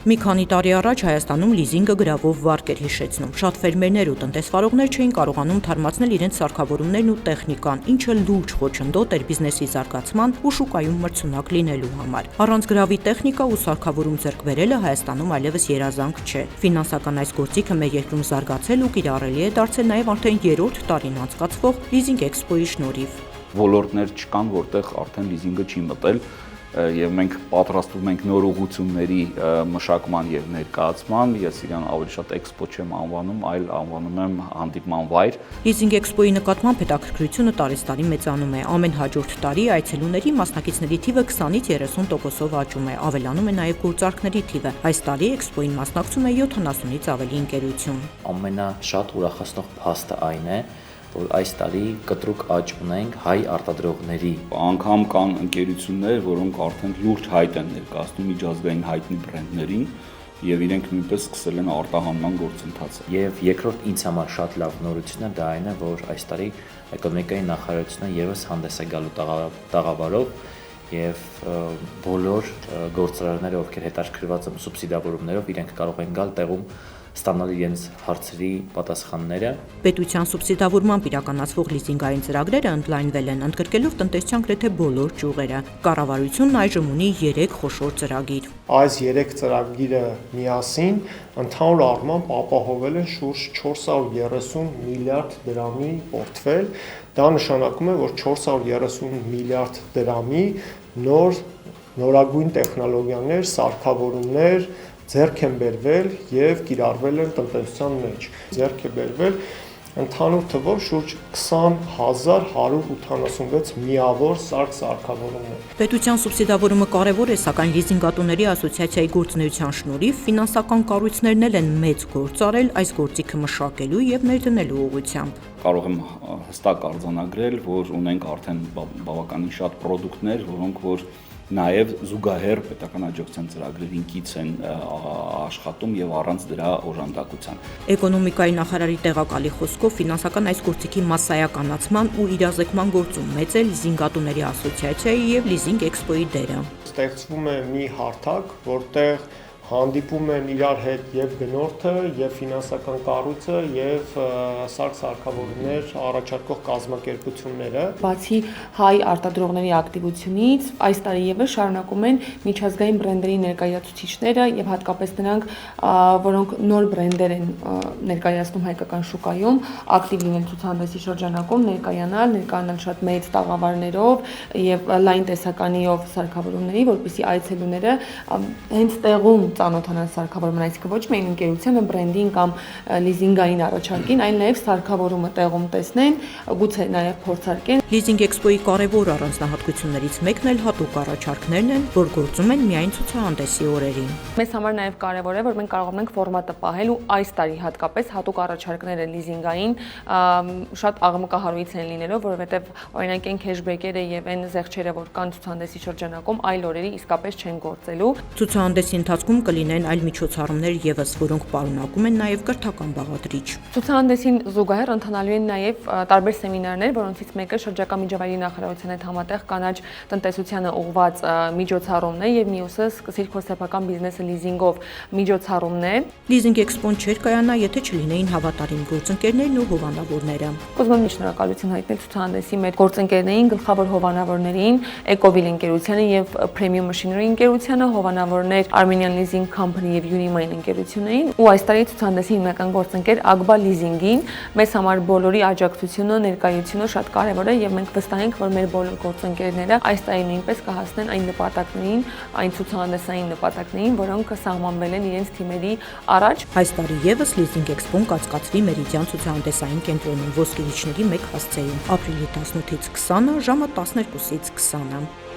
Մի քանի տարի առաջ Հայաստանում լիզինգը գրավով վարկ էր հիշեցնում։ Շատ ֆերմերներ ու տնտեսվարողներ չէին կարողանում թարմացնել իրենց սարքավորումներն ու տեխնիկան, ինչը լուրջ խոչընդոտ էր բիզնեսի զարգացման ու շուկայում մրցունակ լինելու համար։ Առանց գրավի տեխնիկա ու սարքավորում ձեռք բերելը Հայաստանում այլևս երազանք չէ։ Ֆինանսական այս գործիքը մեր երկրում զարգացել ու կիրառելի է դարձել նաև արդեն 3-րդ տարին անցկացվող Leasing Expo-ի շնորհիվ։ Ոլորտներ չկան, որտեղ արդեն լիզինգը չի մտել, եւ մենք պատրաստվում ենք նոր ուղղությունների մշակման եւ ներկայացման։ Ես իրան ավելի շատ էքսպո չեմ անվանում, այլ անվանում եմ հանդիպման վայր։ Leasing Expo-ի նկատմամբ հետաքրքրությունը տարեցտարի մեծանում է։ Ամեն հաջորդ տարի այցելուների մասնակիցների թիվը 20-ից 30%-ով աճում է, ավելանում է նաև գործարքների թիվը։ Այս տարի Expo-ին մասնակցում է 70-ից ավելի ընկերություն։ Ամենաշատ ուրախացնող փաստը այն է, որ այս տարի կտրուկ աճ ունենք հայ արտադրողների։ Անգամ կան ընկերություններ, որոնք արդեն լուրջ հայտ են ներկայացնում միջազգային հայտնի բրենդներին եւ իրենք նույնպես սկսել են արտահանման գործընթացը։ Եվ երկրորդ ինձ համար շատ լավ նորությունը դա այն է, որ այս տարի էկոնոմիկայի նախարարությունը եւս հանդես է գալու տաղավարով եւ բոլոր գործարարները, ովքեր հետաքրքրված են սուբսիդավորումներով, իրենք կարող են գալ տեղում ստանալ իրենց հարցերի պատասխանները։ Պետության սուբսիդավորմամբ իրականացվող լիզինգային ծրագրերը ընդլայնվել են, ընդգրկելով տնտեսության գրեթե բոլոր ճյուղերը։ Կառավարությունն այժմ ունի 3 խոշոր ծրագիր։ Այս 3 ծրագիրը միասին ընդհանուր առմամբ ապահովել են շուրջ 430 միլիարդ դրամի պորտֆել։ Դա նշանակում է, որ 430 միլիարդ դրամի նորագույն տեխնոլոգիաներ, սարքավորումներ ձեռք են բերվել եւ կիրառվել են տնտեսության մեջ։ Ձեռք է բերվել ընդհանուր թվով շուրջ 20186 միավոր սարքավորումներ։ Պետության սուբսիդավորումը կարևոր է, սակայն լիզինգատուների ասոցիացիայի գործունեության շնորհիվ ֆինանսական կառույցներն են մեծ գործ արել այս գործիքը մշակելու եւ ներդնելու ուղղությամբ։ Կարող եմ հստակ արձանագրել, որ ունենք արդեն բավականին շատ պրոդուկտներ, որոնք որ նաև զուգահեռ պետական աջակցության ծրագրերին կից են աշխատում եւ առանց դրա օժանդակության։ Էկոնոմիկայի նախարարի տեղակալի խոսքով ֆինանսական այս գործիքի մասսայականացման ու իրազեկման գործում մեծ է լիզինգատուների ասոցիացիայի եւ Leasing Expo-ի դերը։ Ստեղծվում է մի հարթակ, որտեղ հանդիպում են իրար հետ եւ գնորդը, եւ ֆինանսական կառույցը, եւ սարքավորումներ առաջարկող կազմակերպությունները։ Բացի հայ արտադրողների ակտիվությունից, այս տարի եւս շարունակում են միջազգային բրենդերի ներկայացուցիչները եւ հատկապես նրանք, որոնք նոր բրենդեր են ներկայացնում հայկական շուկայում, ակտիվ լինել ցուցահանդեսի շրջանակում, ներկայանալ շատ մեծ տաղավարներով եւ լայն տեսականիով սարքավորումների, որպեսզի այցելուները հենց տեղում ծանոթանան սարքավորումն, այսինքն ոչ միայն ընկերությանը, բրենդին կամ լիզինգային առաջարկին, այլ նաև սարքավորումը տեղում տեսնեն, գուցե նաև փորձարկեն։ Leasing Expo-ի կարևոր առանձնահատկություններից մեկն էլ հատուկ առաջարկներն են, որ գործում են միայն ցուցահանդեսի օրերին։ Մեզ համար նաև կարևոր է, որ մենք կարողանում ենք ֆորմատը պահել ու այս տարի հատկապես հատուկ առաջարկները լիզինգային շատ աղմկահարույց են լինելով, որովհետև օրինակ այն քեշբեքերը եւ այն զեղչերը, որ կան ցուցահանդեսի շրջանակում, այլ օրերի իսկապես չեն գործելու։ Ցուցահանդեսի ընթացքում կլինեն այլ միջոցառումներ եւս, որոնք պարունակում են նաեւ կրթական բաղադրիչ։ Ցուցահանդեսին զուգահեռ ընթանալու են նաեւ տարբեր սեմինարներ, որոնցից մեկը շրջակա միջավայրի նախարարության հետ համատեղ կանաչ տնտեսությանը ուղղված միջոցառումն է եւ մյուսը սկսիր քո սեփական բիզնեսը լիզինգով միջոցառումն է։ Leasing Expo-ն չէր կայանա, եթե չլինեին հավատարիմ գործընկերներն ու հովանավորները։ Ուզում եմ շնորհակալություն հայտնել ցուցահանդեսի մեր գործընկերներին, գլխավոր հովանավորներին, Ecovil ընկերությանը եւ Premium Machinery ընկերությանը, հովանավորներ Armenian Leasing Company եւ Unimine ընկերություններին ու այս տարի ցուցահանդեսի հիմնական գործընկեր Agba Leasing-ին։ Մեզ համար բոլորի աջակցությունը, ներկայությունը շատ կարեւոր է եւ մենք վստահ ենք, որ մեր բոլոր գործընկերները այս տարի նույնպես կհասնեն այն նպատակներին, այն ցուցահանդեսային նպատակներին, որոնք սահմանվել են իրենց թիմերի առաջ։ Այս տարի եւս Leasing Expo-ն կացկացվի Մերիդիան ցուցահանդեսային կենտրոնում Ոսկերիչների 1 հասցեում ապրիլի 18-ից 20-ը ժամը 12-ից 20-ը։